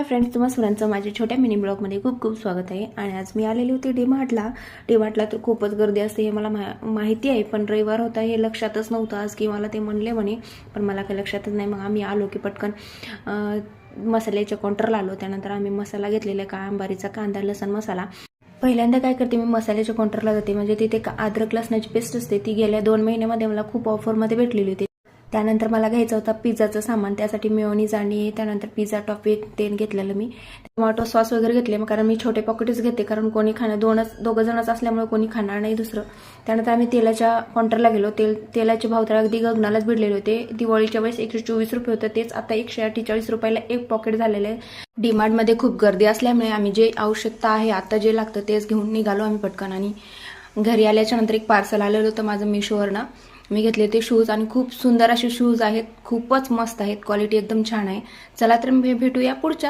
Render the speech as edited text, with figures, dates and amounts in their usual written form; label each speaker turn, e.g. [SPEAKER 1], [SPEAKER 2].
[SPEAKER 1] Friends, तुम्हा सर्वांचं माझ्या छोट्या मिनी ब्लॉगमध्ये खूप खूप स्वागत आहे. आणि आज मी आलेली होती डी-मार्टला तर खूपच गर्दी असते हे मला माहिती आहे, पण रविवार होता हे लक्षातच नव्हतं आज की मला ते म्हणले म्हणे, पण मला काही लक्षातच नाही. मग आम्ही आलो की पटकन मसाल्याच्या काउंटरला आलो. त्यानंतर आम्ही मसाला घेतलेला अंबारीचा कांदा लसण मसाला. पहिल्यांदा काय करते मी मसाल्याच्या काउंटरला जाते, म्हणजे तिथे अद्रक लसणाची पेस्ट असते ती गेल्या 2 महिन्यामध्ये मला खूप ऑफरमध्ये भेटलेली होती. त्यानंतर मला घ्यायचं होता पिझ्झाचं सामान, त्यासाठी मेयोनीज आणि त्यानंतर पिझ्झा टॉपिक ते घेतलेलं मी. टोमॅटो सॉस वगैरे घेतले, कारण मी छोटे पॉकेटच घेते, कारण कोणी दोघं जणच असल्यामुळे कोणी खाणार नाही दुसरं. त्यानंतर आम्ही तेलाच्या काउंटरला गेलो. तेलाचे भाव तर अगदी गगनालाच भिडलेले होते. दिवाळीच्या वेळेस 124 रुपये होतं, तेच आता 148 रुपयाला एक पॉकेट झालेलं आहे. डीमार्टमध्ये खूप गर्दी असल्यामुळे आम्ही जे आवश्यकता आहे आता जे लागतं तेच घेऊन निघालो आम्ही पटकन. आणि घरी आल्याच्या नंतर एक पार्सल आलेलं होतं माझं मिशोवरनं. मी घेतले ते शूज आणि खूप सुंदर असे शूज आहेत, खूपच मस्त आहेत, क्वालिटी एकदम छान आहे. चला तर भेटूया पुढच्या